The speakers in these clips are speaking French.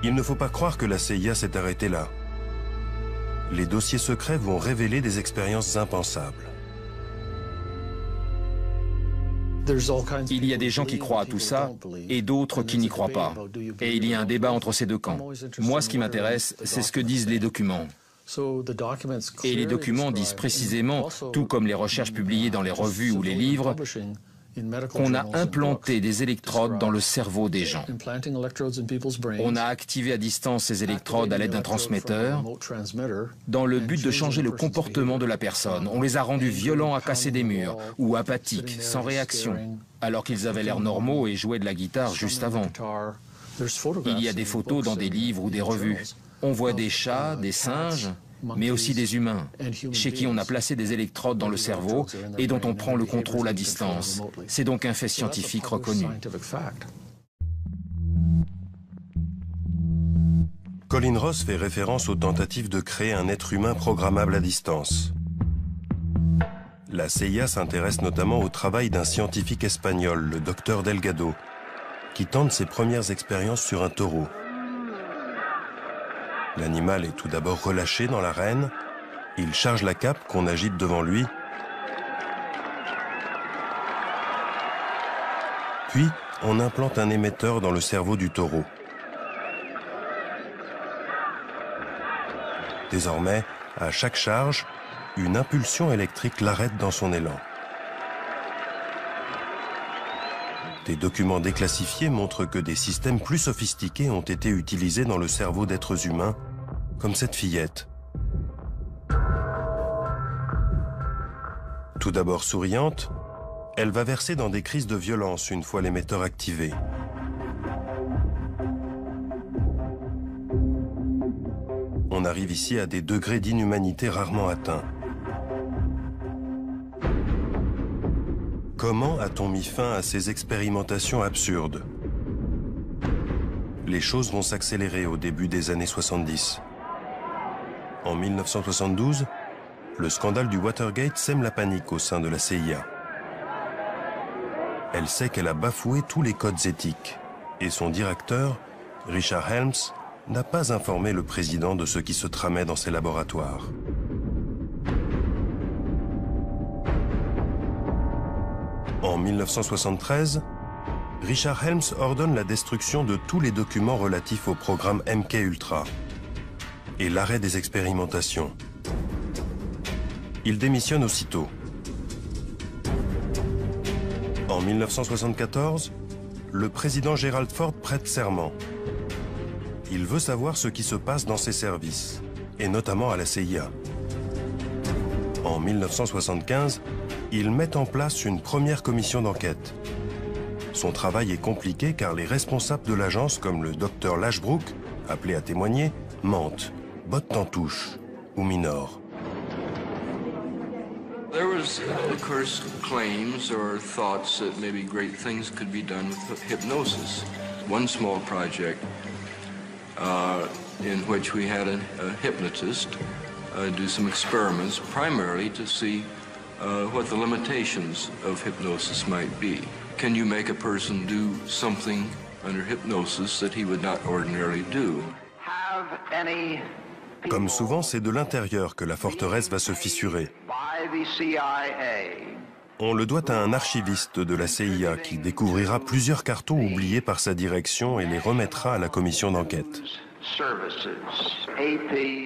Il ne faut pas croire que la CIA s'est arrêtée là. Les dossiers secrets vont révéler des expériences impensables. Il y a des gens qui croient à tout ça et d'autres qui n'y croient pas. Et il y a un débat entre ces deux camps. Moi, ce qui m'intéresse, c'est ce que disent les documents. Et les documents disent précisément, tout comme les recherches publiées dans les revues ou les livres, qu'on a implanté des électrodes dans le cerveau des gens. On a activé à distance ces électrodes à l'aide d'un transmetteur dans le but de changer le comportement de la personne. On les a rendus violents à casser des murs ou apathiques, sans réaction, alors qu'ils avaient l'air normaux et jouaient de la guitare juste avant. Il y a des photos dans des livres ou des revues. On voit des chats, des singes, mais aussi des humains, chez qui on a placé des électrodes dans le cerveau et dont on prend le contrôle à distance. C'est donc un fait scientifique reconnu. Colin Ross fait référence aux tentatives de créer un être humain programmable à distance. La CIA s'intéresse notamment au travail d'un scientifique espagnol, le docteur Delgado, qui tente ses premières expériences sur un taureau. L'animal est tout d'abord relâché dans l'arène, il charge la cape qu'on agite devant lui, puis on implante un émetteur dans le cerveau du taureau. Désormais, à chaque charge, une impulsion électrique l'arrête dans son élan. Des documents déclassifiés montrent que des systèmes plus sophistiqués ont été utilisés dans le cerveau d'êtres humains, comme cette fillette. Tout d'abord souriante, elle va verser dans des crises de violence une fois l'émetteur activé. On arrive ici à des degrés d'inhumanité rarement atteints. Comment a-t-on mis fin à ces expérimentations absurdes? Les choses vont s'accélérer au début des années 70. En 1972, le scandale du Watergate sème la panique au sein de la CIA. Elle sait qu'elle a bafoué tous les codes éthiques. Et son directeur, Richard Helms, n'a pas informé le président de ce qui se tramait dans ses laboratoires. En 1973, Richard Helms ordonne la destruction de tous les documents relatifs au programme MK-Ultra et l'arrêt des expérimentations. Il démissionne aussitôt. En 1974, le président Gerald Ford prête serment. Il veut savoir ce qui se passe dans ses services, et notamment à la CIA. En 1975, il met en place une première commission d'enquête. Son travail est compliqué car les responsables de l'agence, comme le docteur Lashbrook, appelé à témoigner, mentent, bottent en touche ou minorent. There was, of course, claims or thoughts that maybe great things could be done with hypnosis. One small project in which we had a hypnotist do some experiments, primarily to see what the limitations of hypnosis might be. Can you make a person do something under hypnosis that he would not ordinarily do? Comme souvent, c'est de l'intérieur que la forteresse va se fissurer. On le doit à un archiviste de la CIA qui découvrira plusieurs cartons oubliés par sa direction et les remettra à la commission d'enquête.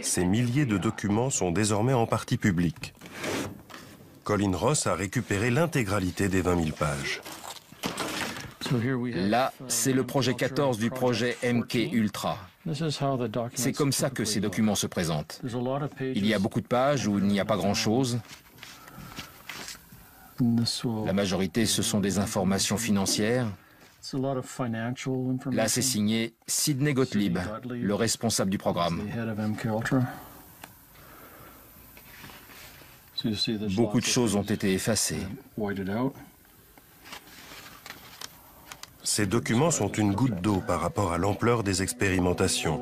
Ces milliers de documents sont désormais en partie publics. Colin Ross a récupéré l'intégralité des 20 000 pages. Là, c'est le projet 14 du projet MK-Ultra. C'est comme ça que ces documents se présentent. Il y a beaucoup de pages où il n'y a pas grand-chose. La majorité, ce sont des informations financières. Là, c'est signé Sidney Gottlieb, le responsable du programme. Beaucoup de choses ont été effacées. Ces documents sont une goutte d'eau par rapport à l'ampleur des expérimentations.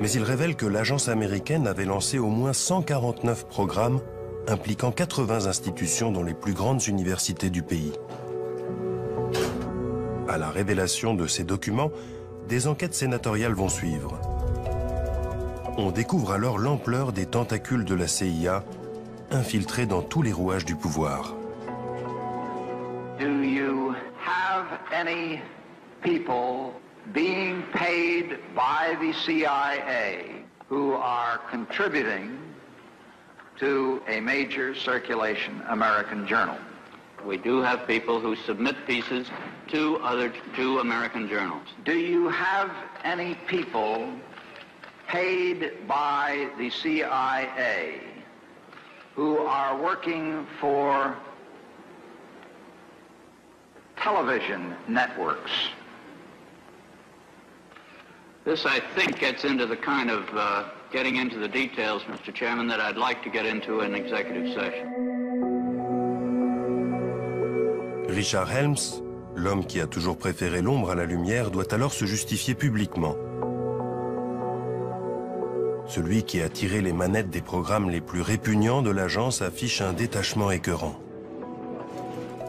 Mais ils révèlent que l'agence américaine avait lancé au moins 149 programmes impliquant 80 institutions dans les plus grandes universités du pays. À la révélation de ces documents, Des enquêtes sénatoriales vont suivre. On découvre alors l'ampleur des tentacules de la CIA, infiltrés dans tous les rouages du pouvoir. Do you have any people being paid by the CIA who are contributing to a major circulation American journal? We do have people who submit pieces to American journals. Do you have any people paid by the CIA who are working for television networks? This, I think, gets into the kind of getting into the details, Mr. Chairman, that I'd like to get into in executive session. Richard Helms, l'homme qui a toujours préféré l'ombre à la lumière, doit alors se justifier publiquement. Celui qui a tiré les manettes des programmes les plus répugnants de l'agence affiche un détachement écœurant.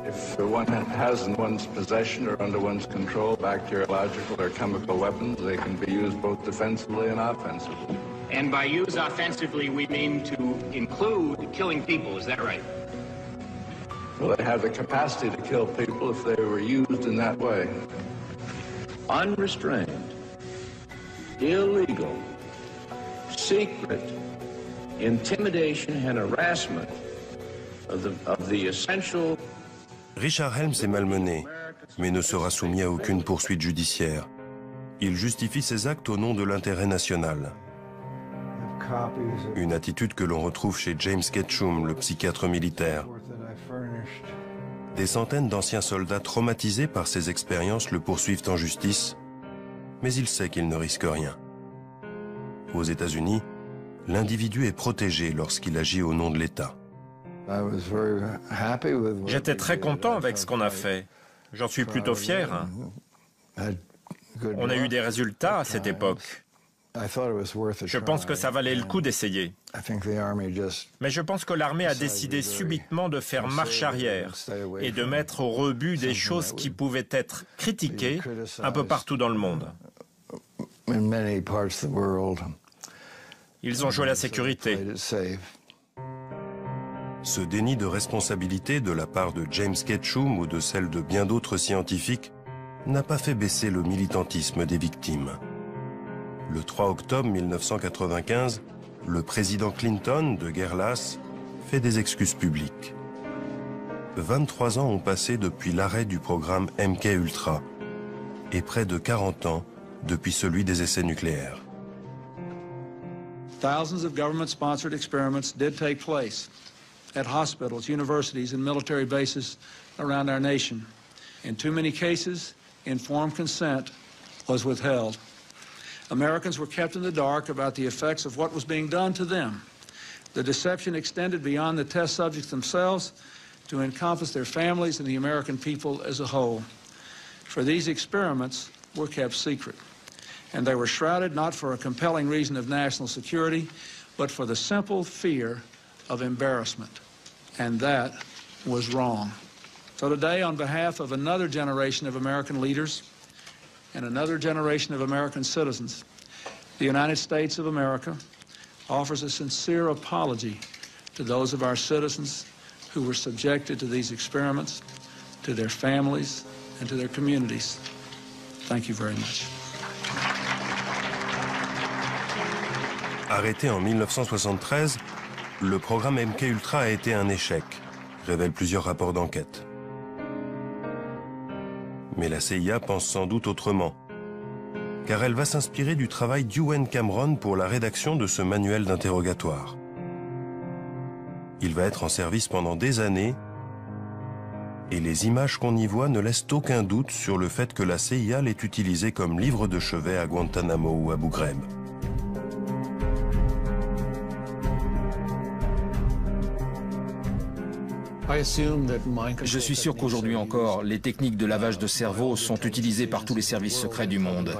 If one has in one's possession or under one's control bacteriological or chemical weapons, they can be used both defensively and offensively. And by use offensively, we mean to include killing people, is that right? Well, they have the capacity to kill people if they were used in that way. Unrestrained, illegal, secret intimidation and harassment of the essential. Richard Helms est malmené, mais ne sera soumis à aucune poursuite judiciaire. Il justifie ses actes au nom de l'intérêt national. Une attitude que l'on retrouve chez James Ketchum, le psychiatre militaire. Des centaines d'anciens soldats traumatisés par ces expériences le poursuivent en justice, mais il sait qu'il ne risque rien. Aux États-Unis, l'individu est protégé lorsqu'il agit au nom de l'État. J'étais très content avec ce qu'on a fait. J'en suis plutôt fier. On a eu des résultats à cette époque. Je pense que ça valait le coup d'essayer. Mais je pense que l'armée a décidé subitement de faire marche arrière et de mettre au rebut des choses qui pouvaient être critiquées un peu partout dans le monde. Ils ont joué la sécurité. Ce déni de responsabilité de la part de James Ketchum ou de celle de bien d'autres scientifiques n'a pas fait baisser le militantisme des victimes. Le 3 octobre 1995, le président Clinton, de guerre lasse, fait des excuses publiques. 23 ans ont passé depuis l'arrêt du programme MK-Ultra et près de 40 ans depuis celui des essais nucléaires. Thousands of government-sponsored experiments did take place at hospitals, universities, and military bases around our nation. In too many cases, informed consent was withheld. Americans were kept in the dark about the effects of what was being done to them. The deception extended beyond the test subjects themselves to encompass their families and the American people as a whole. For these experiments were kept secret, and they were shrouded not for a compelling reason of national security, but for the simple fear of embarrassment, and that was wrong. So today, on behalf of another generation of American leaders and another generation of American citizens, the United States of America offers a sincere apology to those of our citizens who were subjected to these experiments, to their families, and to their communities. Thank you very much. Arrêté en 1973, le programme MK-Ultra a été un échec, révèlent plusieurs rapports d'enquête. Mais la CIA pense sans doute autrement, car elle va s'inspirer du travail d'Ewen Cameron pour la rédaction de ce manuel d'interrogatoire. Il va être en service pendant des années, et les images qu'on y voit ne laissent aucun doute sur le fait que la CIA l'ait utilisé comme livre de chevet à Guantanamo ou à Abu Ghraib. Je suis sûr qu'aujourd'hui encore, les techniques de lavage de cerveau sont utilisées par tous les services secrets du monde,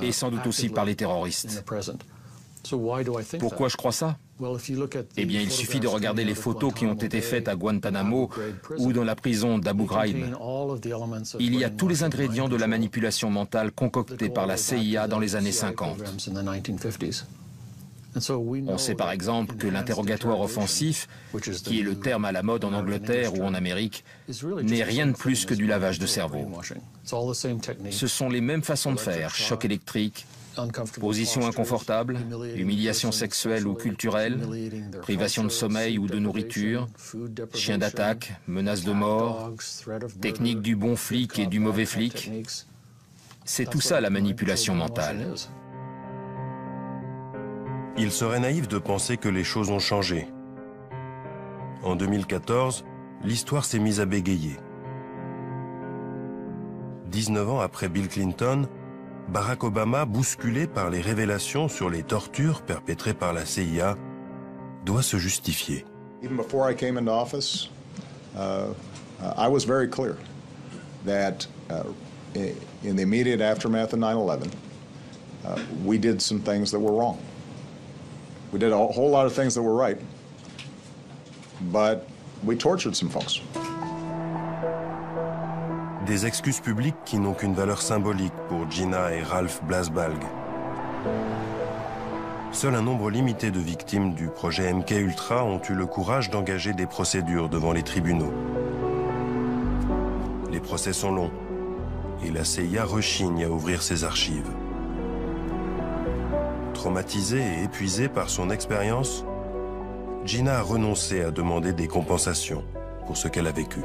et sans doute aussi par les terroristes. Pourquoi je crois ça? Eh bien, il suffit de regarder les photos qui ont été faites à Guantanamo ou dans la prison d'Abu Ghraib. Il y a tous les ingrédients de la manipulation mentale concoctée par la CIA dans les années 50. On sait par exemple que l'interrogatoire offensif, qui est le terme à la mode en Angleterre ou en Amérique, n'est rien de plus que du lavage de cerveau. Ce sont les mêmes façons de faire, choc électrique, position inconfortable, humiliation sexuelle ou culturelle, privation de sommeil ou de nourriture, chien d'attaque, menace de mort, technique du bon flic et du mauvais flic. C'est tout ça la manipulation mentale. Il serait naïf de penser que les choses ont changé. En 2014, l'histoire s'est mise à bégayer. 19 ans après Bill Clinton, Barack Obama, bousculé par les révélations sur les tortures perpétrées par la CIA, doit se justifier. Even before I came into office, I was very clear that in the immediate aftermath of 9/11, we did some things that were wrong. We did a whole lot of things that were right, but we tortured some folks. Des excuses publiques qui n'ont qu'une valeur symbolique pour Gina et Ralph Blasbalg. Seul un nombre limité de victimes du projet MK-Ultra ont eu le courage d'engager des procédures devant les tribunaux. Les procès sont longs et la CIA rechigne à ouvrir ses archives. Traumatisée et épuisée par son expérience, Gina a renoncé à demander des compensations pour ce qu'elle a vécu.